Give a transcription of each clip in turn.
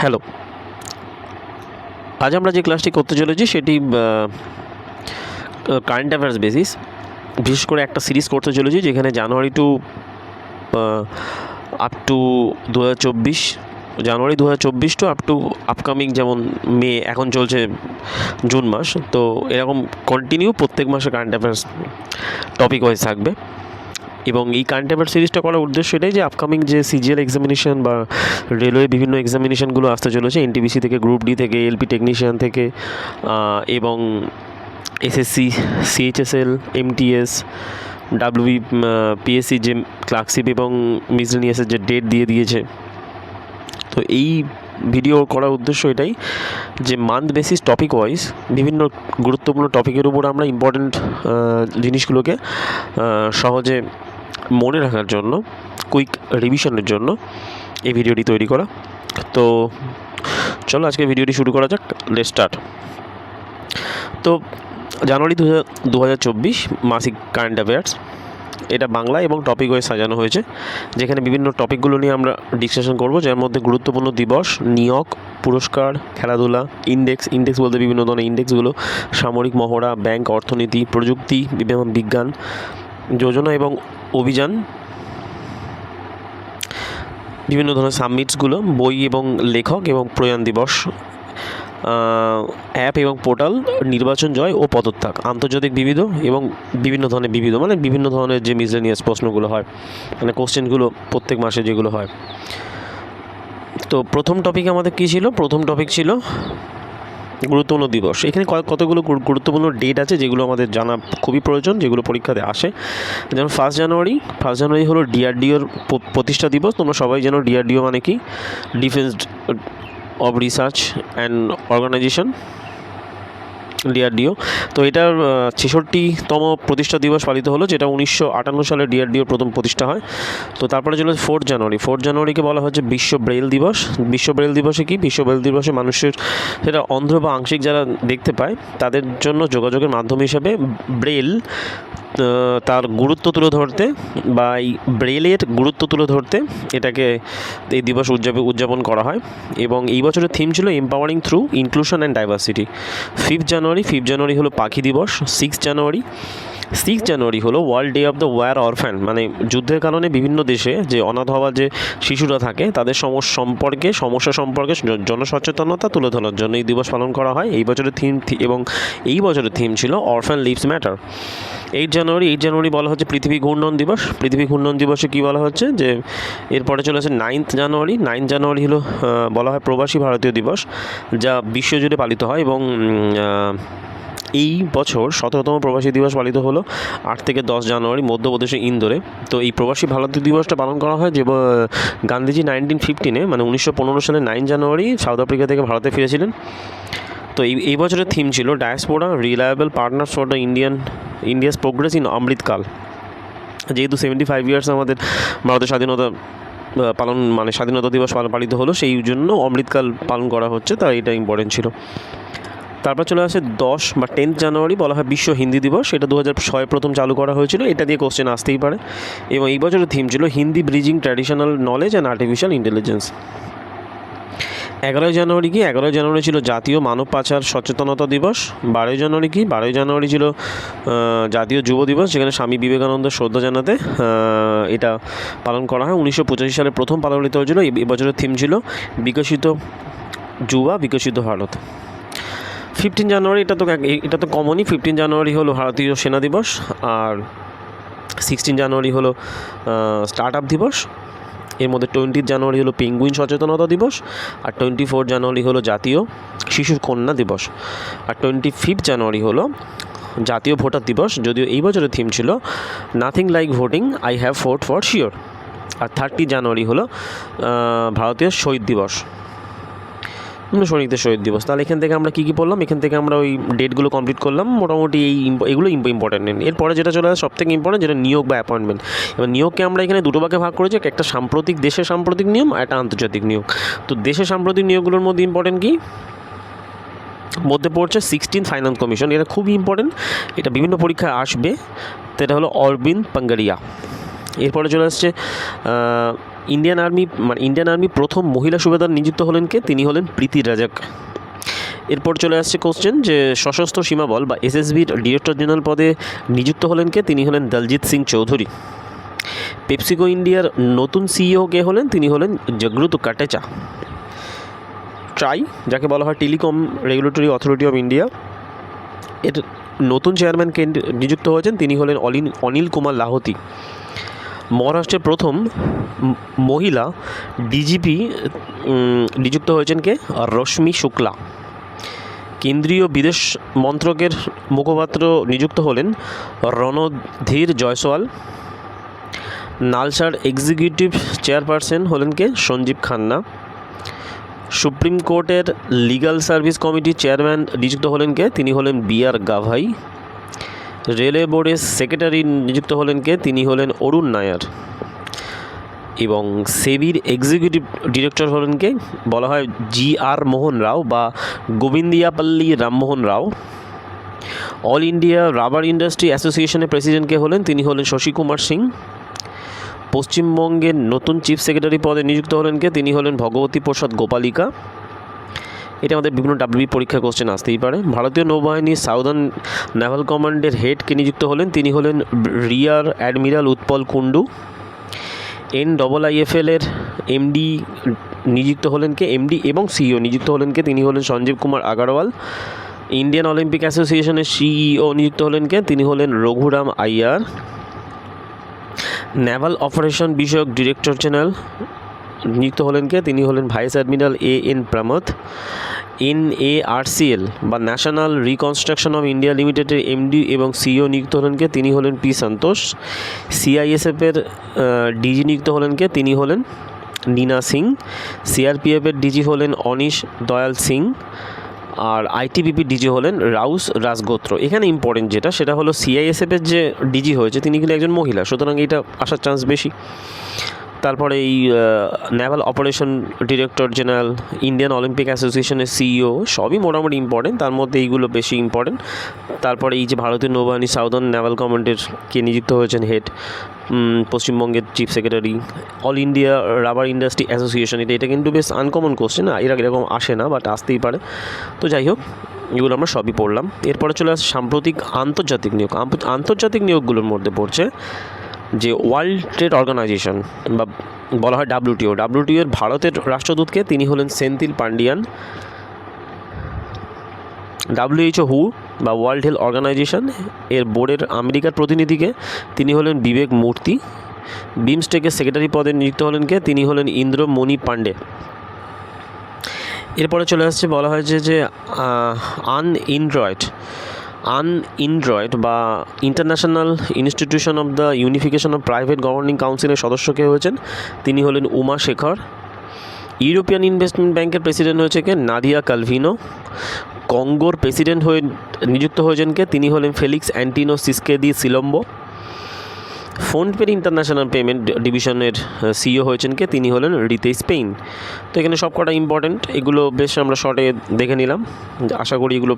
Hello, আজ আমরা যে ক্লাসটি করতে চলেছি সেটি কারেন্ট অ্যাফেয়ার্স বেসিস। বিশেষ করে একটা সিরিজ করতে চলেছি যেখানে January to up to 2024, January 2024 to up to upcoming, যেমন মে, এখন চলছে জুন মাস। তো এরকম কন্টিনিউ প্রত্যেক মাসে কারেন্ট অ্যাফেয়ার্স টপিক ওয়াইজ থাকবে। এবং এই কারেন্ট অ্যাফেয়ার সিরিজটা করার উদ্দেশ্য এটাই যে আপকামিং যে সিজিএল এক্সামিনেশন বা রেলওয়ে বিভিন্ন এক্সামিনেশনগুলো আসতে চলেছে, এনটিপিসি থেকে, গ্রুপ ডি থেকে, এলপি টেকনিশিয়ান থেকে, এবং SSC, CHSL, MTS, WB, PSC যে ক্লার্কশিপ এবং মিসলেনিয়াসের যে ডেট দিয়ে দিয়েছে। তো এই ভিডিও করার উদ্দেশ্য এটাই যে মান্থ বেসিস টপিক ওয়াইজ বিভিন্ন গুরুত্বপূর্ণ টপিকের উপর আমরা ইম্পর্ট্যান্ট জিনিসগুলোকে সহজে মনে রাখার জন্য, কুইক রিভিশনের জন্য এই ভিডিওটি তৈরি করা। তো চলো আজকে ভিডিওটি শুরু করা যাক। Let's start. তো জানুয়ারি 2024 মাসিক কারেন্ট অ্যাফেয়ার্স, এটা বাংলা এবং টপিক ওয়াইজ সাজানো হয়েছে, যেখানে বিভিন্ন টপিকগুলো নিয়ে আমরা ডিসকাশন করব, যার মধ্যে গুরুত্বপূর্ণ দিবস, নিয়োগ, পুরস্কার, খেলাধুলা, ইন্ডেক্স বলতে বিভিন্ন ধরনের ইন্ডেক্সগুলো, সামরিক মহড়া, ব্যাংক, অর্থনীতি, প্রযুক্তি, বিজ্ঞান, যোজনা এবং অভিযান, বিভিন্ন ধরনের সাবমিটসগুলো, বই এবং লেখক এবং প্রয়াণ দিবস, অ্যাপ এবং পোর্টাল, নির্বাচন জয় ও পদত্যাগ, আন্তর্জাতিক বিবিধ এবং বিভিন্ন ধরনের মানে বিভিন্ন ধরনের যে মিসলেনিয়াস প্রশ্নগুলো হয়, মানে কোশ্চেনগুলো প্রত্যেক মাসে যেগুলো হয়। তো প্রথম টপিক আমাদের কী ছিল? প্রথম টপিক ছিল গুরুত্বপূর্ণ দিবস। এখানে কতগুলো গুরুত্বপূর্ণ ডেট আছে যেগুলো আমাদের জানা খুবই প্রয়োজন, যেগুলো পরীক্ষাতে আসে। যেমন 1 জানুয়ারি হলো ডিআরডিওর প্রতিষ্ঠা দিবস। তোমরা সবাই জানো ডিআরডিও মানে কি, defence of research and organisation, DRDO. তো এটার 66তম প্রতিষ্ঠা দিবস পালিত হলো, যেটা 1958 সালে ডিআরডিওর প্রথম প্রতিষ্ঠা হয়। তো তারপরে চলে 4 জানুয়ারিকে বলা হচ্ছে বিশ্ব ব্রেইল দিবস। বিশ্ব ব্রেইল দিবসে কি? বিশ্ব ব্রেইল দিবসে মানুষের, সেটা অন্ধ বা আংশিক যারা দেখতে পায়, তাদের জন্য যোগাযোগের মাধ্যম হিসাবে ব্রেইল তার গুরুত্ব তুলে ধরতে, বা এই ব্রেইলের গুরুত্ব তুলে ধরতে এটাকে এই দিবস উদযাপন করা হয়। এবং এই বছরের থিম ছিল empowering through inclusion and diversity. 5 জানুয়ারি হলো পাখি দিবস। 6 জানুয়ারি হলো world day of the war orphan, মানে যুদ্ধের কারণে বিভিন্ন দেশে যে অনাথ হওয়া যে শিশুরা থাকে, তাদের সমস্যা সম্পর্কে জনসচেতনতা তুলে ধরার জন্য এই দিবস পালন করা হয়। এই বছরের থিম ছিল অরফ্যান লিভস ম্যাটার। 8 জানুয়ারি বলা হচ্ছে পৃথিবী ঘূর্ণন দিবস। পৃথিবী ঘূর্ণন দিবসে কী বলা হচ্ছে? যে এরপরে চলে আসে 9 জানুয়ারি হলো বলা হয় প্রবাসী ভারতীয় দিবস, যা বিশ্বজুড়ে পালিত হয়। এবং এই বছর 17তম প্রবাসী দিবস পালিত হলো 8 থেকে 10 জানুয়ারি মধ্যপ্রদেশের ইন্দোরে। তো এই প্রবাসী ভারতীয় দিবসটা পালন করা হয় যে গান্ধীজি 1915 মানে 1915 সালে 9 জানুয়ারি সাউথ আফ্রিকা থেকে ভারতে ফিরেছিলেন। তো এই বছরের থিম ছিল diaspora reliable partners for the India's progress in Amritkaal. যেহেতু 75 ইয়ার্স আমাদের ভারতের স্বাধীনতা স্বাধীনতা দিবস পালিত হলো, সেই জন্য অমৃতকাল পালন করা হচ্ছে, তাই এটা ইম্পর্টেন্ট ছিল। তারপর চলে আসে 10 জানুয়ারি, বলা হয় বিশ্ব হিন্দি দিবস। এটা 2006 প্রথম চালু করা হয়েছিল। এটা দিয়ে কোশ্চেন আসতেই পারে। এবং এই বছরের থিম ছিল Hindi bridging traditional knowledge and artificial intelligence. 11 জানুয়ারি ছিল জাতীয় মানব পাচার সচেতনতা দিবস। 12 জানুয়ারি ছিল জাতীয় যুব দিবস, যেখানে স্বামী বিবেকানন্দের শ্রদ্ধা জানাতে এটা পালন করা হয়। 1985 সালে প্রথম পালিত হয়েছিল। এবছরের থিম ছিল বিকশিত যুবা বিকশিত ভারত। 15 জানুয়ারি, এটা তো কমনই। 15 জানুয়ারি হলো ভারতীয় সেনা দিবস। আর 16 জানুয়ারি হলো স্টার্ট আপ দিবস। এর মধ্যে 20 জানুয়ারি হলো পেঙ্গুইন সচেতনতা দিবস। আর 24 জানুয়ারি হলো জাতীয় শিশু কন্যা দিবস। আর 25 জানুয়ারি হলো জাতীয় ভোটার দিবস, যদিও এই বছরের থিম ছিল nothing like voting, I have vote for sure. আর 30 জানুয়ারি হলো ভারতীয় শহীদ দিবস, সৈনিকদের শহীদ দিবস। তাহলে এখান থেকে আমরা কী পড়লাম? এখান থেকে আমরা ওই ডেটগুলো কমপ্লিট করলাম মোটামুটি। এগুলো ইম্পর্টেন্ট নেই। এরপরে যেটা চলে আসে সবথেকে ইম্পর্টেন্ট, যেটা নিয়োগ বা অ্যাপয়েন্টমেন্ট। এবার নিয়োগকে আমরা এখানে দুটো ভাগে ভাগ করেছি, একটা দেশের সাম্প্রতিক নিয়ম, আর একটা আন্তর্জাতিক নিয়োগ। তো দেশের সাম্প্রতিক নিয়োগগুলোর মধ্যে ইম্পর্টেন্ট কি মধ্যে পড়ছে 16th ফাইন্যান্স কমিশন। এটা খুবই ইম্পর্টেন্ট, এটা বিভিন্ন পরীক্ষায় আসবে। তো এটা হলো অরবিন্দ পাঙ্গারিয়া। এরপরে চলে আসছে ইন্ডিয়ান আর্মি প্রথম মহিলা সুবেদার নিযুক্ত হলেন কে? তিনি হলেন প্রীতি রাজাক। এরপর চলে আসছে কোশ্চেন যে সশস্ত্র সীমা বল বা এসএসবির ডিরেক্টর জেনারেল পদে নিযুক্ত হলেন কে? তিনি হলেন দলজিৎ সিং চৌধুরী। পেপসিকো ইন্ডিয়ার নতুন সিইও কে হলেন? তিনি হলেন জগরুত কাটেচা। ট্রাই, যাকে বলা হয় telecom regulatory authority of India, এর নতুন চেয়ারম্যান কে নিযুক্ত হয়েছেন? তিনি হলেন অনিল কুমার লাহোতি। মহারাষ্ট্রের প্রথম মহিলা ডিজিপি নিযুক্ত হয়েছেন কে? রশ্মি শুক্লা। কেন্দ্রীয় বিদেশ মন্ত্রকের মুখপাত্র নিযুক্ত হলেন রণধীর জয়সওয়াল। নালসার এক্সিকিউটিভ চেয়ারপারসন হলেন কে? সঞ্জীব খান্না। সুপ্রিম কোর্টের লিগ্যাল সার্ভিস কমিটির চেয়ারম্যান নিযুক্ত হলেন কে? তিনি হলেন বি.আর. গাভাই। রেলওয়ে বোর্ডের সেক্রেটারি নিযুক্ত হলেন কে? তিনি হলেন অরুণ নায়ার। এবং সেবির এক্সিকিউটিভ ডিরেক্টর হলেন কে? বলা হয় জি.আর. মোহন রাও বা গোবিন্দিয়াপল্লী রামমোহন রাও। অল ইন্ডিয়া রাবার ইন্ডাস্ট্রি অ্যাসোসিয়েশনের প্রেসিডেন্ট কে হলেন? তিনি হলেন শশী কুমার সিং। পশ্চিমবঙ্গের নতুন চিফ সেক্রেটারি পদে নিযুক্ত হলেন কে? তিনি হলেন ভগবতী প্রসাদ গোপালিকা। এটা আমাদের বিভিন্ন ডাব্লিউবি পরীক্ষা কোশ্চেন আসতেই পারে। ভারতীয় নৌবাহিনীর সাউদার্ন নেভাল কমান্ডের হেডকে নিযুক্ত হলেন? তিনি হলেন rear admiral Utpal Kundu. NIIFL এর এমডি নিযুক্ত হলেন কে? এমডি এবং সিইও নিযুক্ত হলেন কে? তিনি হলেন সঞ্জীব কুমার আগরওয়াল। ইন্ডিয়ান অলিম্পিক অ্যাসোসিয়েশনের সিইও নিযুক্ত হলেন কে? তিনি হলেন রঘুরাম আইয়ার। নেভাল অপারেশন বিষয়ক ডিরেক্টর জেনারেল নিযুক্ত হলেন কে? তিনি হলেন ভাইস অ্যাডমিরাল A.N. প্রামথ। NARCL বা ন্যাশনাল রিকনস্ট্রাকশন অফ ইন্ডিয়া লিমিটেডের এমডি এবং সিইও নিযুক্ত হলেন কে? তিনি হলেন পি সন্তোষ। CISF-এর ডিজি নিযুক্ত হলেন কে? তিনি হলেন নীনা সিং। CRPF-এর ডিজি হলেন অনিশ দয়াল সিং। আর ITBP-র ডিজি হলেন রাউস রাজগোত্র। এখানে ইম্পর্টেন্ট যেটা সেটা হলো CISF-এর যে ডিজি হয়েছে তিনি কিন্তু একজন মহিলা, সুতরাং এটা আসার চান্স বেশি। তারপরে এই Naval operation director general, Indian Olympic অ্যাসোসিয়েশনের সিইও, সবই মোটামুটি ইম্পর্টেন্ট, তার মধ্যে এইগুলো বেশি ইম্পর্টেন্ট। তারপরে এই যে ভারতীয় নৌবাহিনী সাউদার্ন নেভাল কমান্ডের কে নিযুক্ত হয়েছেন হেড, পশ্চিমবঙ্গের chief secretary, all India rubber industry association, এটা কিন্তু বেশ আনকমন কোশ্চেন, এরকম আসে না, বাট আসতেই পারে। তো যাই হোক, এগুলো আমরা সবই পড়লাম। এরপরে চলে আসে সাম্প্রতিক আন্তর্জাতিক নিয়োগ। আন্তর্জাতিক নিয়োগগুলোর মধ্যে পড়ছে যে ওয়ার্ল্ড ট্রেড অর্গানাইজেশন বা বলা হয় WTO এর ভারতের রাষ্ট্রদূতকে? তিনি হলেন সেন্থিল পান্ডিয়ান। WHO বা ওয়ার্ল্ড হেলথ অর্গানাইজেশন এর বোর্ডের আমেরিকার প্রতিনিধিকে? তিনি হলেন বিবেক মূর্তি। বিমস্টেকের সেক্রেটারি পদে নিযুক্ত হলেন কে? তিনি হলেন ইন্দ্রমণি পান্ডে। এরপরে চলে আসছে বলা হয়েছে যে আনইনড্রয়েড বা international institution of the unification of private governing কাউন্সিলের সদস্য কে হয়েছেন? তিনি হলেন উমা শেখর। ইউরোপিয়ান ইনভেস্টমেন্ট ব্যাংকের প্রেসিডেন্ট হয়েছে কে? নাদিয়া কালভিনো। কঙ্গোর প্রেসিডেন্ট হয়ে নিযুক্ত হয়েছেন কে? তিনি হলেন ফেলিক্স অ্যান্টিনো সিস্কেদি সিলম্বো। ফোনপের ইন্টারন্যাশনাল পেমেন্ট ডিভিশনের সিইও হয়েছেন কে? তিনি হলেন রিতেশ পেইন। তো এখানে সব কটা ইম্পর্টেন্ট, এগুলো বেশ আমরা শর্টে দেখে নিলাম, আশা করি এগুলো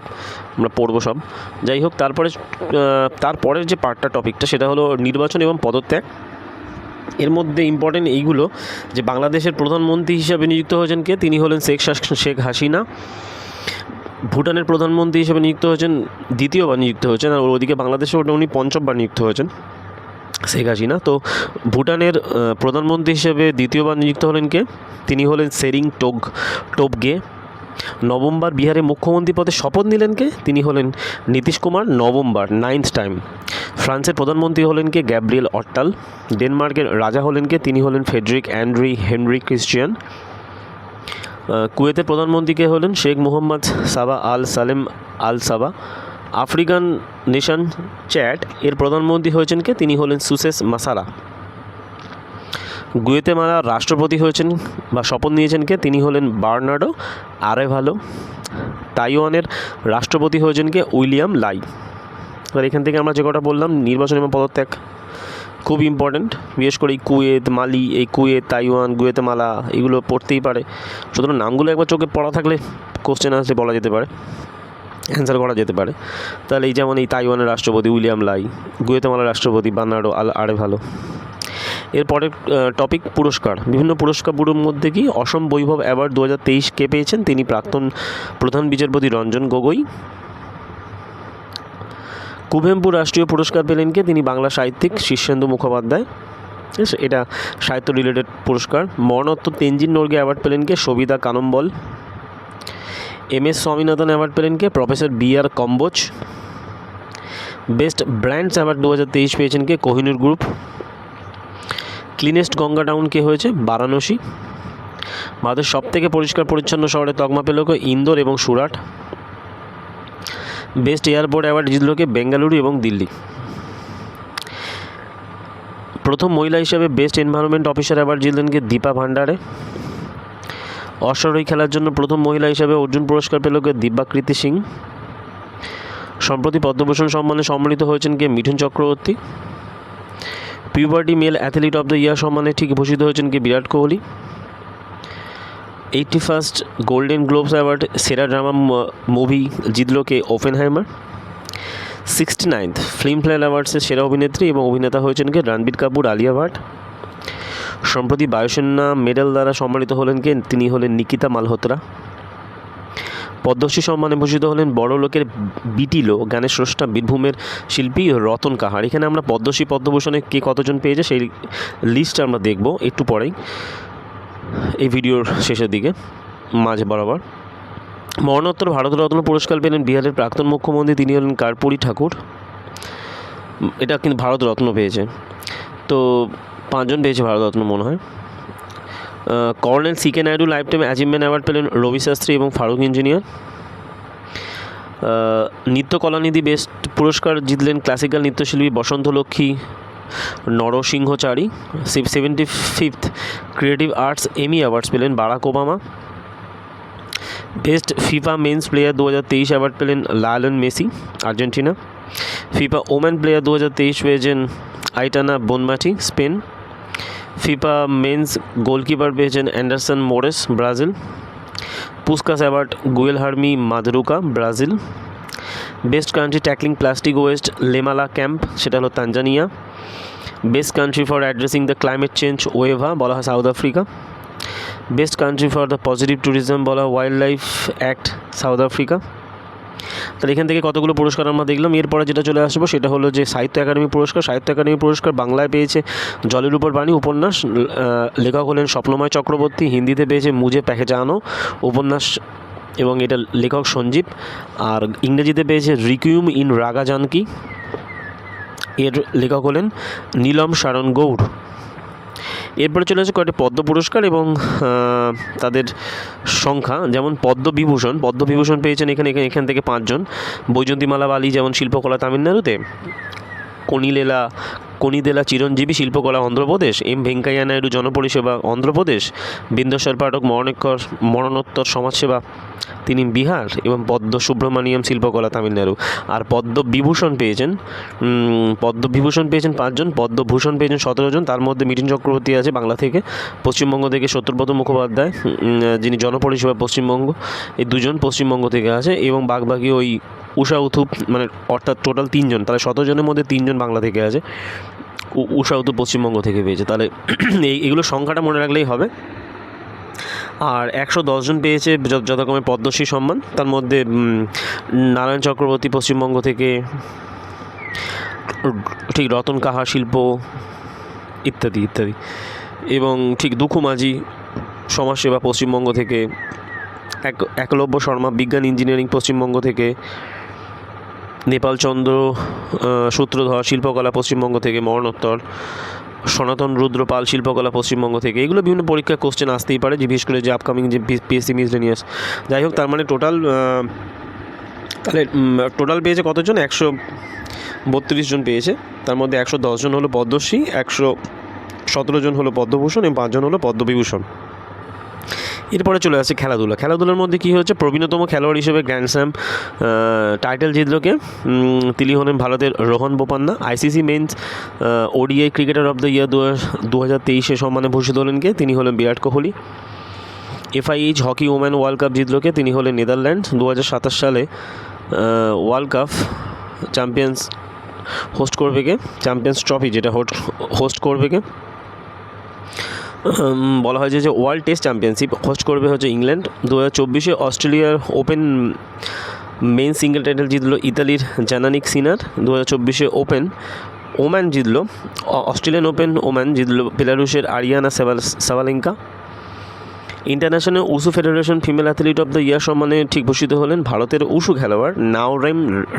আমরা পড়বো সব। যাই হোক, তারপরের যে পার্টটা টপিকটা সেটা হলো নির্বাচন এবং পদত্যাগ। এর মধ্যে ইম্পর্টেন্ট এইগুলো যে বাংলাদেশের প্রধানমন্ত্রী হিসাবে নিযুক্ত হয়েছেন কে? তিনি হলেন শেখ হাসিনা। ভুটানের প্রধানমন্ত্রী হিসেবে নিযুক্ত হয়েছেন, দ্বিতীয়বার নিযুক্ত হয়েছেন, আর ওদিকে বাংলাদেশে উনি পঞ্চমবার নিযুক্ত হয়েছেন শেখ হাসিনা। তো ভুটানের প্রধানমন্ত্রী হিসেবে দ্বিতীয়বার নিযুক্ত হলেন কে? তিনি হলেন সেরিং টোবগে। নভেম্বর বিহারে মুখ্যমন্ত্রী পদে শপথ নিলেন কে? তিনি হলেন Nitish Kumar, November 9th time. ফ্রান্সের প্রধানমন্ত্রী হলেন কে? গ্যাব্রিয়েল অট্টাল। ডেনমার্কের রাজা হলেন কে? তিনি হলেন ফ্রেডরিক অ্যান্ড্রি হেনরি ক্রিশ্চিয়ান। কুয়েতের প্রধানমন্ত্রী কে হলেন? শেখ মোহাম্মদ সাবা আল সালেম আল সাবা। আফ্রিকান নেশন চ্যাড এর প্রধানমন্ত্রী হয়েছেন কে? তিনি হলেন সুসেস মাসারা। গুয়েতেমালার রাষ্ট্রপতি হয়েছেন বা শপথ নিয়েছেন কে? তিনি হলেন বার্নার্ডো আরেভালো। তাইওয়ানের রাষ্ট্রপতি হয়েছেন কে? উইলিয়াম লাই। আর এখান থেকে আমরা যে কটা বললাম নির্বাচন এবং পদত্যাগ খুব ইম্পর্ট্যান্ট, বিশেষ করে এই কুয়েত, মালি, এই কুয়েত, তাইওয়ান, গুয়েতেমালা এগুলো পড়তেই পারে। সুতরাং নামগুলো একবার চোখে পড়া থাকলে কোশ্চেন আসলে বলা যেতে পারে, অ্যান্সার করা যেতে পারে। তাহলে এই যেমন এই তাইওয়ানের রাষ্ট্রপতি উইলিয়াম লাই, গুয়েতেমালার রাষ্ট্রপতি বার্নার্ডো আরেভালো। এরপরের টপিক পুরস্কার। বিভিন্ন পুরস্কারগুলোর মধ্যে কি অসম বৈভব অ্যাওয়ার্ড 2023 কে পেয়েছেন? তিনি প্রাক্তন প্রধান বিচারপতি রঞ্জন গগৈ। কুভেম্পু রাষ্ট্রীয় পুরস্কার পেলেন কে? তিনি বাংলা সাহিত্যিক শীর্ষেন্দু মুখোপাধ্যায়। এটা সাহিত্য রিলেটেড পুরস্কার। মরণোত্তর তেনজিং নোরগে অ্যাওয়ার্ড পেলেন কে? সবিতা কানম্বল। MS স্বামীনাথন অ্যাওয়ার্ড পেলেন কে? Professor BR Kamboj. Best brands award 2023 পেয়েছেন কে? Kohinoor group. Cleanest Ganga town কে হয়েছে? বারাণসী। ভারতের সবথেকে পরিষ্কার পরিচ্ছন্ন শহরে তকমা পেল কে? ইন্দোর এবং সুরাট। বেস্ট এয়ারপোর্ট অ্যাওয়ার্ড জিতল কে? বেঙ্গালুরু এবং দিল্লি। প্রথম মহিলা হিসাবে বেস্ট এনভায়রনমেন্ট অফিসার অ্যাওয়ার্ড জিতলেন কে? দীপা ভান্ডারে। অশ্বারোহী খেলার জন্য প্রথম মহিলা হিসাবে অর্জুন পুরস্কার পেল কে? দিব্যাকৃতি সিং। সম্প্রতি পদ্মভূষণ সম্মানে সম্মানিত হয়েছেন কে? মিঠুন চক্রবর্তী। পিউবার্টি male athlete of the year সম্মানে ঠিক ভূষিত হয়েছেন কে? Virat Kohli. 81st Golden Globes award সেরা ড্রামা মুভি জিতল কে? ওপেনহাইমার। 69th ফিল্মফেয়ার অ্যাওয়ার্ডসের সেরা অভিনেত্রী এবং অভিনেতা হয়েছেন কে? রণবীর কাপুর, আলিয়া ভাট। সম্প্রতি বায়ুসেনা মেডেল দ্বারা সম্মানিত হলেন কে? তিনি হলেন নিকিতা মালহোত্রা। পদ্মশ্রী সম্মানে ভূষিত হলেন বড় লোকের বিটিলো গানের স্রষ্টা বীরভূমের শিল্পী রতন কাহার। এখানে আমরা পদ্মশ্রী পদ্মভূষণে কে কতজন পেয়েছে সেই লিস্ট আমরা দেখব একটু পরেই, এই ভিডিওর শেষের দিকে মাঝ বরাবর। মরণোত্তর ভারতরত্ন পুরস্কার পেলেন বিহারের প্রাক্তন মুখ্যমন্ত্রী, তিনি হলেন কর্পূরী ঠাকুর। এটা কিন্তু ভারতরত্ন পেয়েছে, তো 5 জন পেয়েছে ভারতরত্ন মনে হয়। Colonel CK Naidu life time achievement award পেলেন রবি শাস্ত্রী এবং ফারুক ইঞ্জিনিয়ার। নৃত্যকলানিধি বেস্ট পুরস্কার জিতলেন ক্লাসিক্যাল নৃত্যশিল্পী Vasantha Lakshmi Narasimhachari. 75th creative arts Emmy awards পেলেন Barack Obama. Best FIFA men's player 2023 award পেলেন Lionel Messi, Argentina. FIFA women player 2023 পেয়েছেন Aitana Bonmati, Spain. FIFA men's goalkeeper পেয়েছেন Ederson Moraes, Brazil. Puskas award Guilherme Madruga, Brazil. Best country tackling plastic waste Lemala camp, সেটা হলো Tanzania. Best country for addressing the climate change ওয়েভা, বলা হয় South Africa. Best country for the positive tourism বলা হয় wild life act, south Africa. তাহলে এখান থেকে কতগুলো পুরস্কার আমরা দেখলাম। এরপরে যেটা চলে আসবো সেটা হলো যে সাহিত্য একাডেমি পুরস্কার। সাহিত্য একাডেমি পুরস্কার বাংলায় পেয়েছে জলের উপর বাণী উপন্যাস, লেখক হলেন স্বপ্নময় চক্রবর্তী। হিন্দিতে পেয়েছে মুঝে পেহচানো উপন্যাস এবং এটা লেখক সঞ্জীব। আর ইংরেজিতে পেয়েছে রিকুইয়েম ইন রাগা জানকী, এর লেখক হলেন নীলম সারণ গৌড়। এরপরে চলে আসে কয়েকটি পদ্ম পুরস্কার এবং তাদের সংখ্যা। যেমন পদ্মবিভূষণ পেয়েছেন এখান থেকে 5 জন। বৈজয়ন্তীমালা বালি যেমন শিল্পকলা তামিলনাড়ুতে। কনিদেলা চিরঞ্জীবী শিল্পকলা অন্ধ্রপ্রদেশ। M ভেঙ্কাইয়া নাইডু জনপরিষেবা অন্ধ্রপ্রদেশ। বিন্দেশ্বর পাঠক মরণোত্তর সমাজসেবা, তিনি বিহার। এবং পদ্ম সুব্রমণিয়াম শিল্পকলা তামিলনাড়ু। আর পদ্মবিভূষণ পেয়েছেন 5 জন। পদ্মভূষণ পেয়েছেন 17 জন। তার মধ্যে মিঠুন চক্রবর্তী আছে বাংলা থেকে, পশ্চিমবঙ্গ থেকে সত্যব্রত মুখোপাধ্যায় যিনি জনপরিষেবা পশ্চিমবঙ্গ, এই 2 জন পশ্চিমবঙ্গ থেকে আছে। এবং বাকি ওই উষা উথুপ, মানে অর্থাৎ টোটাল 3 জন। তাহলে 17 জনের মধ্যে 3 জন বাংলা থেকে আছে, উষা উথুপ পশ্চিমবঙ্গ থেকে পেয়েছে। তাহলে এইগুলো সংখ্যাটা মনে রাখলেই হবে। আর 110 জন পেয়েছে যথাক্রমে পদ্মশ্রী সম্মান। তার মধ্যে নারায়ণ চক্রবর্তী পশ্চিমবঙ্গ থেকে, ঠিক রতন কাহার শিল্প ইত্যাদি ইত্যাদি। এবং ঠিক দুখু মাঝি সমাজসেবা পশ্চিমবঙ্গ থেকে, একলব্য শর্মা বিজ্ঞান ইঞ্জিনিয়ারিং পশ্চিমবঙ্গ থেকে, নেপালচন্দ্র সূত্রধর শিল্পকলা পশ্চিমবঙ্গ থেকে মরণোত্তর, সনাতন রুদ্র পাল শিল্পকলা পশ্চিমবঙ্গ থেকে। এগুলো বিভিন্ন পরীক্ষায় কোশ্চেন আসতেই পারে, যে বিশেষ করে যে আপকামিং যে PSC মিসলেনিয়াস। যাই হোক, তার মানে টোটাল পেয়েছে কতজন? 132 জন পেয়েছে। তার মধ্যে 110 জন হলো পদ্মশ্রী, 117 জন হলো পদ্মভূষণ এবং 5 জন হলো পদ্মবিভূষণ। এরপরে চলে আসছে খেলাধুলার মধ্যে কী হচ্ছে? প্রবীণতম খেলোয়াড় হিসেবে গ্র্যান্ড স্ল্যাম টাইটেল জিতল কে? তিনি হলেন ভারতের Rohan Bopanna. ICC men's ODI cricketer of the year 2023 সম্মানে ভূষিত হলেন কে? তিনি হলেন Virat Kohli. FIH hockey women world cup জিতল কে? তিনি হলেন নেদারল্যান্ড। 2027 সালে ওয়ার্ল্ড কাপ চ্যাম্পিয়ন্স হোস্ট করবে কে? চ্যাম্পিয়ন্স ট্রফি যেটা হোস্ট করবে কে? বলা হয় যে ওয়ার্ল্ড টেস্ট চ্যাম্পিয়নশিপ হোস্ট করবে হচ্ছে ইংল্যান্ড। 2024 অস্ট্রেলিয়ার ওপেন মেন সিঙ্গেল টাইটেল জিতলো ইতালির জানানিক সিনার। 2024 ওপেন ওমান জিতলো, অস্ট্রেলিয়ান ওপেন ওমান জিতলো বেলারুশের Aryna Sabalenka. International wushu federation female athlete of the year সম্মানে ঠিক ঘোষিত হলেন ভারতের উশু খেলোয়াড় নাওরেম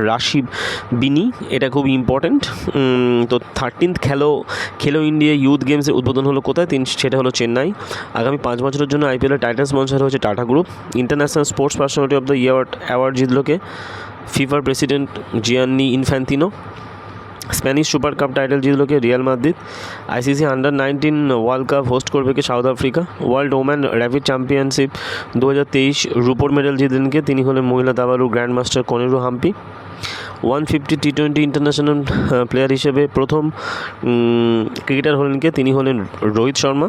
রাশিবিনি। এটা খুব ইম্পর্ট্যান্ট। তো 13th খেলো ইন্ডিয়া ইউথ গেমসের উদ্বোধন হলো কোথায়? সেটা হলো চেন্নাই। আগামী 5 বছরের জন্য আইপিএলের টাইটেল স্পন্সর হচ্ছে Tata group. International sports personality of the year award জিতলো কে? ফিফার president Gianni Infantino. Spanish super cup title জিতলো কে? Real Madrid. ICC under nineteen world cup host করবে কে? South Africa. World woman rapid championship 2023 রুপোর মেডেল জিতলেন কে? তিনি হলেন মহিলা দাবাড়ু গ্র্যান্ড মাস্টার কনেরু হাম্পি। 150 টি20 ইন্টারন্যাশনাল প্লেয়ার হিসেবে প্রথম ক্রিকেটার হলেন কে? তিনি হলেন রোহিত শর্মা।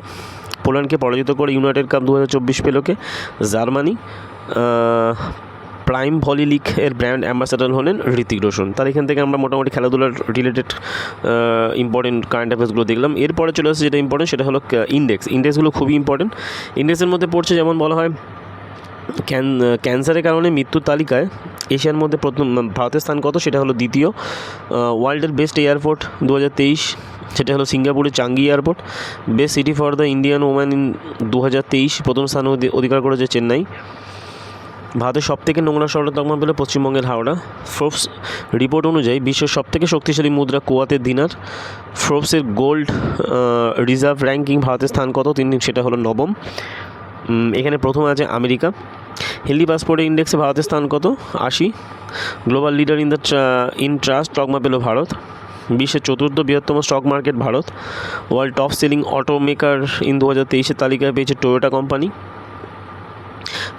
পোল্যান্ডকে পরাজিত করে ইউনাইটেড কাপ 2024 পেল কে? জার্মানি। প্রাইম ভলি লিগ এর ব্র্যান্ড অ্যাম্বাসাডার হলেন ঋতিক রোশন। তার এখান থেকে আমরা মোটামুটি খেলাধুলার রিলেটেড ইম্পর্টেন্ট কারেন্ট অ্যাফেয়ার্সগুলো দেখলাম। এরপরে চলে আসছে যেটা ইম্পর্টেন্ট, সেটা হলো ইন্ডেক্সগুলো খুবই ইম্পর্টেন্ট। ইন্ডেক্সের মধ্যে পড়ছে যেমন বলা হয় ক্যান্সারের কারণে মৃত্যুর তালিকায় এশিয়ার মধ্যে প্রথম ভারতের স্থান কত? সেটা হলো দ্বিতীয়। ওয়ার্ল্ডের বেস্ট এয়ারপোর্ট 2023 সেটা হলো সিঙ্গাপুরের Changi airport. Best city for the Indian woman in 2023 প্রথম স্থান অধিকার করেছে চেন্নাই। ভারতের সবথেকে নোংরা শহরের তকমা পেল পশ্চিমবঙ্গের হাওড়া। ফোর্বস রিপোর্ট অনুযায়ী বিশ্বের সবথেকে শক্তিশালী মুদ্রা কুয়াতের দিনার। ফোর্বসের গোল্ড রিজার্ভ র্যাঙ্কিং ভারতের স্থান কত? সেটা হলো 9ম। এখানে প্রথম আছে আমেরিকা। হেলদি পাসপোর্টের ইন্ডেক্সে ভারতের স্থান কত? 80। গ্লোবাল লিডার ইন ট্রাস্ট তকমা পেল ভারত। বিশ্বের 4র্থ বৃহত্তম stock market Bharat. World top selling auto maker in 2023 তালিকায় পেয়েছে টয়োটা কোম্পানি।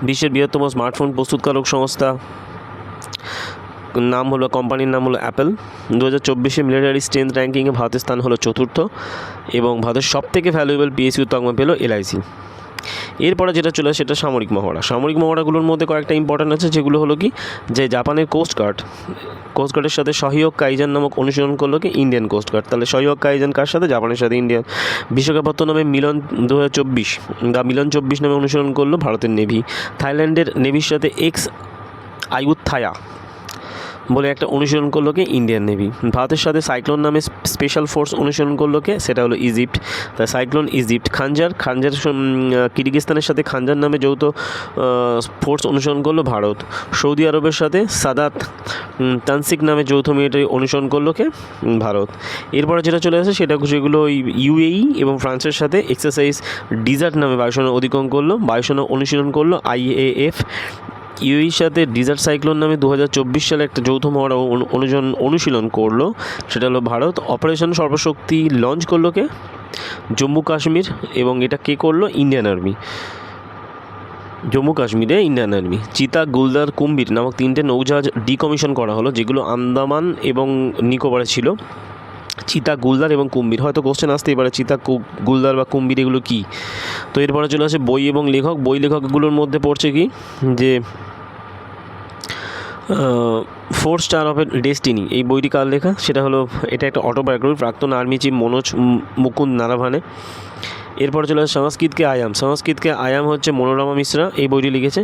বিশ্বের বৃহত্তম স্মার্টফোন প্রস্তুতকারক সংস্থা নাম হলো, কোম্পানির নাম হলো অ্যাপেল। 2024 মিলিটারি স্ট্রেংথ র্যাঙ্কিংয়ে ভারতের স্থান হলো 4র্থ এবং ভারতের সবথেকে ভ্যালুয়েবল পিএসইউ তকমা পেল এলআইসি। এরপরে যেটা চলে সেটা সামরিক মহড়াগুলোর মধ্যে কয়েকটা ইম্পর্ট্যান্ট আছে, যেগুলো হলো কি যে জাপানের কোস্টগার্ডের সাথে সহযোগ কাইজান নামক অনুশীলন করলো কি ইন্ডিয়ান কোস্টগার্ড। তাহলে সহযোগ কাইজান কার সাথে? জাপানের সাথে ইন্ডিয়ান। বিশ্বকাপত্ব নামে মিলন 2024 মিলন 24 নামে অনুশীলন করলো ভারতের নেভি। থাইল্যান্ডের নেভির সাথে এক্স আয়ুথায়া বলে একটা অনুশীলন করলো কে? Indian navy. ভারতের সাথে সাইক্লোন নামে স্পেশাল ফোর্স অনুশীলন করলো কে? সেটা হলো ইজিপ্ট। তাই সাইক্লোন ইজিপ্ট। খানজার কিরগিজস্তানের সাথে খানজার নামে যৌথ ফোর্স অনুসরণ করলো ভারত। সৌদি আরবের সাথে সাদাত তানসিক নামে যৌথ মিলিটারি অনুসরণ করলো কে? ভারত। এরপরে যেটা চলে আসে সেটা যেগুলো ইউএই এবং ফ্রান্সের সাথে এক্সারসাইজ ডিজার্ট নামে বায়ুসেনা অধিকরণ করলো, বায়ুসেনা অনুশীলন করলো আইএএফ। ইউএইর সাথে ডিজার্ট সাইক্লোন নামে 2024 সালে একটা যৌথ মহড়া অনুশীলন করলো, সেটা হলো ভারত। অপারেশন সর্বশক্তি লঞ্চ করলো কে? জম্মু কাশ্মীর। এবং এটা কে করলো? Indian army. জম্মু কাশ্মীরে ইন্ডিয়ান আর্মি। চিতা, গুলদার, কুম্ভীর নামক 3টে নৌজাহাজ ডিকমিশন করা হলো, যেগুলো আন্দামান এবং নিকোবরে ছিল। চিতা, গুলদার এবং কুম্ভীর। হয়তো কোশ্চেন আসতেই পারে চিতা, গুলদার বা কুম্ভীর এগুলো কী। তো এরপরে চলে আসে বই এবং লেখক। বই লেখকগুলোর মধ্যে পড়ছে কি যে 4 স্টার অফ ডেস্টিনি, এই বইটি কার লেখা? সেটা হলো, এটা একটা অটোবায়োগ্রাফি, প্রাক্তন আর্মি চিফ মনোজ মুকুন্দ নারাভানে। এরপর চলে আসে সংস্কৃতকে আয়াম হচ্ছে মনোরমা মিশ্রা, এই বইটি লিখেছে।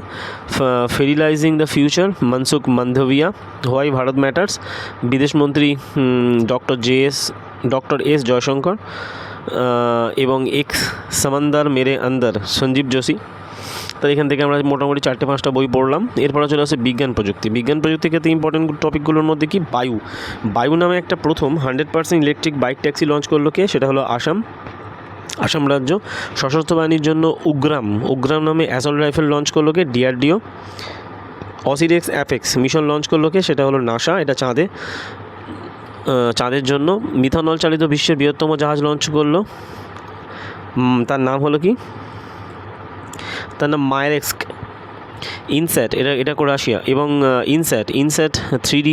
Fertilizing the future Mansukh Mandaviya. Why Bharat matters বিদেশমন্ত্রী ডক্টর এস জয়শঙ্কর। এবং এক্স সমন্দর মেরে আন্দর সঞ্জীব যোশী। তাই এখান থেকে আমরা মোটামুটি 4-5টা বই পড়লাম। এরপরে চলে আসে বিজ্ঞান প্রযুক্তির ক্ষেত্রে ইম্পর্টেন্ট টপিকগুলোর মধ্যে কি বায়ু নামে একটা প্রথম 100% ইলেকট্রিক বাইক ট্যাক্সি লঞ্চ করলো কে? সেটা হলো আসাম রাজ্য। সশস্ত্র বাহিনীর জন্য উগ্রাম নামে অ্যাসল্ট রাইফেল লঞ্চ করলো কে? ডিআরডিও। অসিরিক্স অ্যাপেক্স মিশন লঞ্চ করলো কে? সেটা হলো নাসা, এটা চাঁদের জন্য। মিথানল চালিত বিশ্বের বৃহত্তম জাহাজ লঞ্চ করলো, তার নাম হলো কি? তার নাম মায়েরেক্স। ইনস্যাট, এটা রাশিয়া। এবং ইনস্যাট 3D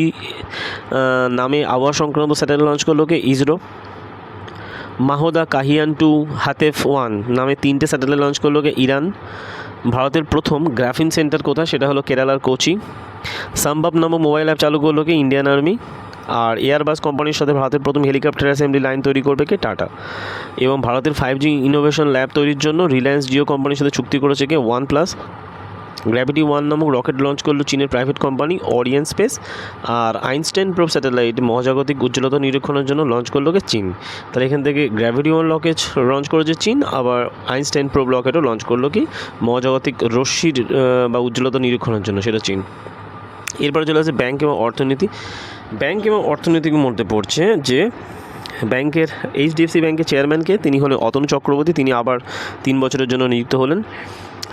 নামে আবহাওয়া সংক্রান্ত স্যাটেলাইট লঞ্চ করলো কে? ইসরো। মাহোদা, কাহিয়ান 2, হাতেফ 1 নামে 3টে স্যাটেলাইট লঞ্চ করলো কে? ইরান। ভারতের প্রথম গ্রাফিন সেন্টার কোথায়? সেটা হলো কেরালার কোচি। সম্ভব নামক মোবাইল অ্যাপ চালু করলো কে? Indian Army. আর এয়ারবাস কোম্পানির সাথে ভারতের প্রথম হেলিকপ্টার অ্যাসেম্বলি লাইন তৈরি করবে কে? টাটা। এবং ভারতের 5G ইনোভেশন ল্যাব তৈরির জন্য রিলায়েন্স জিও কোম্পানির সাথে চুক্তি করেছে কে? OnePlus। গ্র্যাভিটি 1 নামক রকেট লঞ্চ করলো চীনের প্রাইভেট কোম্পানি অরিয়েন্ট স্পেস। আর আইনস্টাইন প্রোব স্যাটেলাইট মহাজাগতিক উজ্জ্বলতা নিরীক্ষণের জন্য লঞ্চ করলো কে? চীন। তাহলে এখান থেকে গ্র্যাভিটি 1 রকেট লঞ্চ করেছে চীন, আবার আইনস্টাইন প্রোব রকেটও লঞ্চ করলো কি? মহাজাগতিক রশ্মির বা উজ্জ্বলতা নিরীক্ষণের জন্য, সেটা চীন। এরপরে চলে আসে ব্যাংক এবং অর্থনীতি। ব্যাংক এবং অর্থনীতির মধ্যে পড়ছে যে ব্যাংকের HDFC ব্যাংকের চেয়ারম্যানকে? তিনি হলেন অতনু চক্রবর্তী। তিনি আবার 3 বছরের জন্য নিযুক্ত হলেন।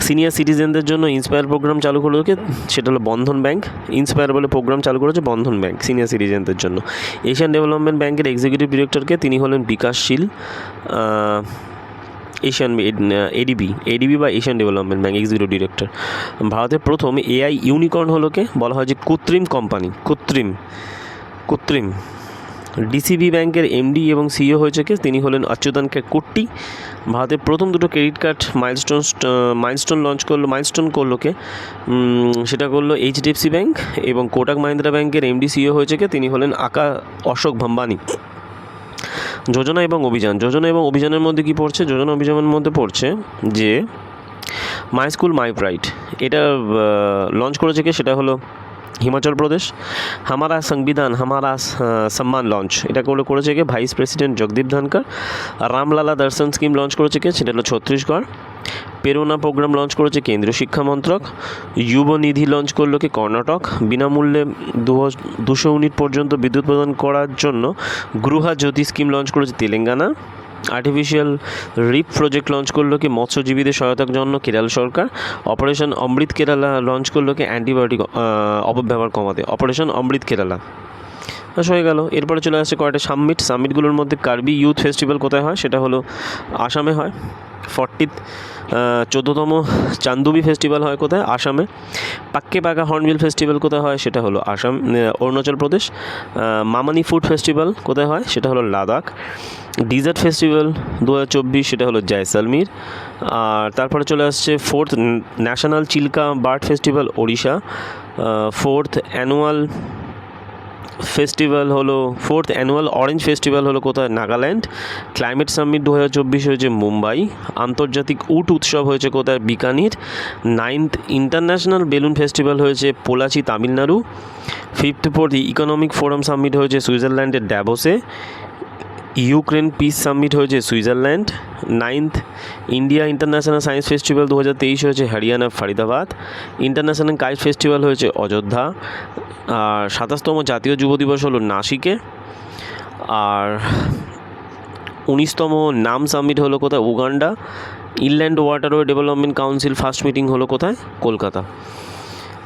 সিনিয়র সিটিজেনদের জন্য ইন্সপায়ার প্রোগ্রাম চালু করলো কে? সেটা হলো বন্ধন ব্যাংক। ইন্সপায়ার বলে প্রোগ্রাম চালু করেছে বন্ধন ব্যাংক সিনিয়র সিটিজেনদের জন্য। এশিয়ান ডেভেলপমেন্ট ব্যাংকের এক্সিকিউটিভ ডিরেক্টরকে? তিনি হলেন বিকাশশীল এশিয়ান এডিবি বা Asian development bank executive director. ভারতের প্রথম AI ইউনিকর্ন হলো কে? বলা হয় যে কৃত্রিম কোম্পানি, কৃত্রিম। DCB ব্যাংকের MD এবং CEO হয়েছে কে? তিনি হলেন অচ্যুতান কুট্টি। ভারতের প্রথম দুটো ক্রেডিট কার্ড মাইলস্টোন করলো কে? সেটা করলো HDFC ব্যাংক। এবং কোটাক মাহিন্দ্রা ব্যাংকের MD CEO হয়েছে কে? তিনি হলেন অশোক ভাম্বানি। যোজনা এবং অভিযানের মধ্যে কি পড়ছে? যোজনা অভিযানের মধ্যে পড়ছে যে মাই স্কুল মাই প্রাইড, এটা লঞ্চ করেছে কে? সেটা হলো হিমাচল প্রদেশ। হামারা সংবিধান হামারা সম্মান লঞ্চ, এটা করেছে কে? Vice president Jagdeep Dhankhar. রামলালা দর্শন স্কিম লঞ্চ করেছে কে? সেটা হলো ছত্তিশগড়। প্রেরণা প্রোগ্রাম লঞ্চ করেছে কেন্দ্রীয় শিক্ষা মন্ত্রক। যুব নিধি লঞ্চ করলো কি? কর্ণাটক। বিনামূল্যে 200 ইউনিট পর্যন্ত বিদ্যুৎ প্রদান করার জন্য গৃহা জ্যোতি স্কিম লঞ্চ করেছে তেলেঙ্গানা। আর্টিফিশিয়াল রিপ প্রজেক্ট লঞ্চ করলো কি? মৎস্যজীবীদের সহায়তার জন্য কেরাল সরকার। অপারেশন অমৃত কেরালা লঞ্চ করলো কি? অ্যান্টিবায়োটিক অপব্যবহার কমাতে, অপারেশন অমৃত কেরালা। হয়ে গেল। এরপরে চলে আসছে কয়েকটা সামিটগুলোর মধ্যে কার্বি ইউথ ফেস্টিভ্যাল কোথায় হয়? সেটা হলো আসামে হয়। 14তম চান্দুবি ফেস্টিভ্যাল হয় কোথায়? আসামে। পাক্কে পাকা হর্নবিল ফেস্টিভ্যাল কোথায় হয়? সেটা হলো অরুণাচল প্রদেশ। মামানি ফুড ফেস্টিভ্যাল কোথায় হয়? সেটা হলো লাদাখ। ডিজার্ট ফেস্টিভ্যাল 2024, সেটা হলো জয়সালমীর। আর তারপরে চলে আসছে 4th national Chilika bird festival Odisha. 4th annual orange festival হলো কোথায়? নাগাল্যান্ড। ক্লাইমেট সামিট 2024 হয়েছে মুম্বাই। আন্তর্জাতিক উট উৎসব হয়েছে কোথায়? Bikaner. 9th international balloon festival হয়েছে Pollachi, Tamil Nadu. 5th economic forum summit হয়েছে সুইজারল্যান্ডের ড্যাভোসে। ইউক্রেন পিস সামিট হয়েছে Switzerland. 9th India international science festival 2023 হয়েছে Haryana Faridabad. International kite festival হয়েছে অযোধ্যা। আর 27তম জাতীয় যুব দিবস হলো নাসিকে। আর 19তম নাম সামিট হলো কোথায়? Uganda. Inland waterway development council first meeting হলো কোথায়? কলকাতা।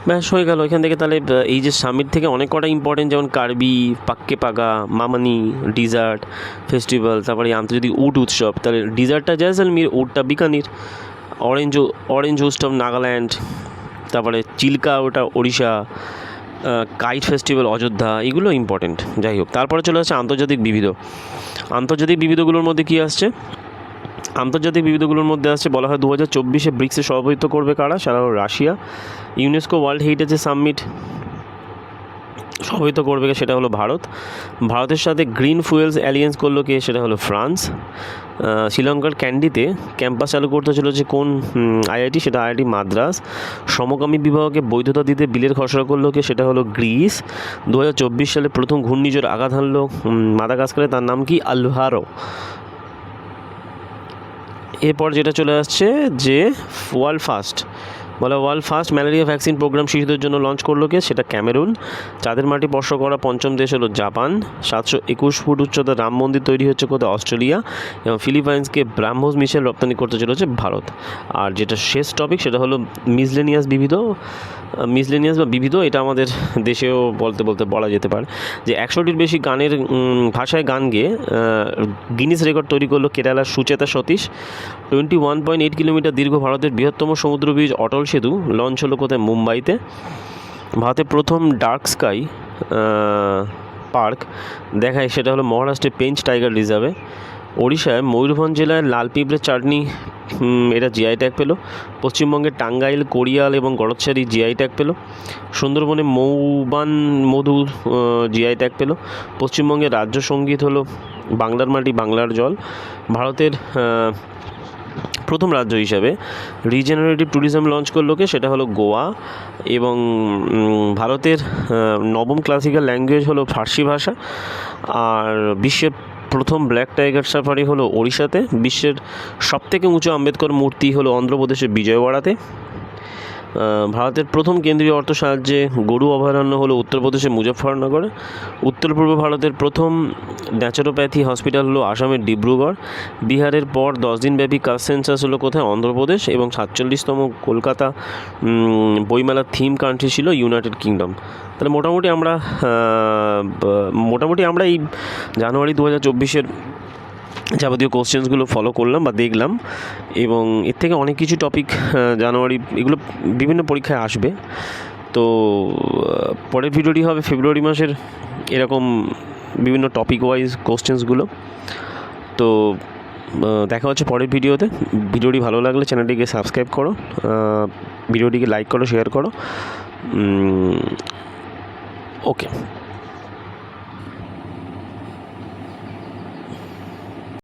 ব্যাস হয়ে গেল। এখান থেকে তাহলে এই যে সামিট থেকে অনেক কটা ইম্পর্টেন্ট, যেমন কার্বি, পাক্কে পাগা, মামানি, ডিজার্ট ফেস্টিভ্যাল, তারপরে আন্তর্জাতিক উট উৎসব। তাহলে ডিজার্টটা জয়সালমীর, উটটা বিকানির। অরেঞ্জ উৎসব নাগাল্যান্ড, তারপরে চিল্কা ওটা ওড়িশা, কাইট ফেস্টিভ্যাল অযোধ্যা, এগুলো ইম্পর্টেন্ট। যাই হোক, তারপরে চলে আসছে আন্তর্জাতিক বিবিধগুলোর মধ্যে কী আসছে? আন্তর্জাতিক বিবিধগুলোর মধ্যে আসছে বলা হয় 2024 ব্রিক্সে সভাপতিত্ব করবে কারা? সেটা হলো Russia. UNESCO world heritage summit সভাপতিত্ব করবে কে? সেটা হলো ভারত। ভারতের সাথে গ্রিন ফুয়েলস অ্যালিয়েন্স করলো কে? সেটা হলো ফ্রান্স। শ্রীলঙ্কার ক্যান্ডিতে ক্যাম্পাস চালু করতে চলেছে কোন IIT? সেটা IIT মাদ্রাস। সমকামী বিবাহকে বৈধতা দিতে বিলের খসড়া করলো কে? সেটা হলো গ্রিস। 2024 সালে প্রথম ঘূর্ণিঝড় আঘাত হানলো মাদাগাস্কারে, তার নাম কি? আলভারো। এরপর যেটা চলে আসছে যে world first malaria vaccine programme শিশুদের জন্য লঞ্চ করলো কে? সেটা ক্যামেরুন। চাঁদের মাটি স্পর্শ করা পঞ্চম দেশ হলো জাপান। 721 ফুট উচ্চতার রাম মন্দির তৈরি হচ্ছে কোথায়? অস্ট্রেলিয়া। এবং ফিলিপাইন্সকে ব্রাহ্মোস মিসাইল রপ্তানি করতে চলেছে ভারত। আর যেটা শেষ টপিক সেটা হলো মিসলেনিয়াস বা বিবিধ। এটা আমাদের দেশেও বলতে বলা যেতে পারে যে 100টির বেশি গানের ভাষায় গান গেয়ে গিনিস রেকর্ড তৈরি করলো কেরালার সুচেতা সতীশ। 21.8 কিলোমিটার দীর্ঘ ভারতের বৃহত্তম সমুদ্র ব্রিজ অটল সেতু লঞ্চ হলো কোথায়? মুম্বাইতে। ভারতের প্রথম ডার্ক স্কাই পার্ক দেখায়, সেটা হলো মহারাষ্ট্রের পেঞ্চ টাইগার রিজার্ভে। ওড়িশায় ময়ূরভঞ্জ জেলায় লাল পিঁপড়ের চাটনি এটা জিআই ট্যাগ পেল। পশ্চিমবঙ্গের টাঙ্গাইল, কোড়িয়াল এবং গড়তসারি জিআই ট্যাগ পেল। সুন্দরবনে মৌবান মধু জিআই ট্যাগ পেল। পশ্চিমবঙ্গের রাজ্য সঙ্গীত হলো বাংলার মাটি বাংলার জল। ভারতের প্রথম রাজ্য হিসাবে রিজেনারেটিভ ট্যুরিজম লঞ্চ করলো কে, সেটা হলো গোয়া। এবং ভারতের নবম ক্লাসিক্যাল ল্যাঙ্গুয়েজ হলো ফার্সি ভাষা। আর বিশ্বের প্রথম ব্ল্যাক টাইগার সাফারি হলো ওড়িশাতে। বিশ্বের সবথেকে উঁচু আম্বেদকর মূর্তি হলো অন্ধ্রপ্রদেশের বিজয়ওয়াড়াতে। ভারতের প্রথম কেন্দ্রীয় অর্থ সাহায্যে গরু অভয়ারণ্য হলো উত্তরপ্রদেশের মুজফ্ফরনগরে। উত্তর পূর্ব ভারতের প্রথম ন্যাচুরোপ্যাথি হসপিটাল হলো আসামের ডিব্রুগড়। বিহারের পর 10 দিনব্যাপী কাস্ট সেন্সাস হলো কোথায়, অন্ধ্রপ্রদেশ। এবং 47তম কলকাতা বইমেলার থিম কান্ট্রি ছিল ইউনাইটেড কিংডম। তাহলে মোটামুটি আমরা এই জানুয়ারি 2024-এর যাবতীয় কোশ্চেন্সগুলো ফলো করলাম বা দেখলাম। এবং এর থেকে অনেক কিছু টপিক জানুয়ারি এগুলো বিভিন্ন পরীক্ষায় আসবে। তো পরের ভিডিওটি হবে ফেব্রুয়ারি মাসের এরকম বিভিন্ন টপিক ওয়াইজ কোশ্চেন্সগুলো। তো দেখা হচ্ছে পরের ভিডিওতে। ভিডিওটি ভালো লাগলে চ্যানেলটিকে সাবস্ক্রাইব করো, ভিডিওটিকে লাইক করো, শেয়ার করো। ওকে।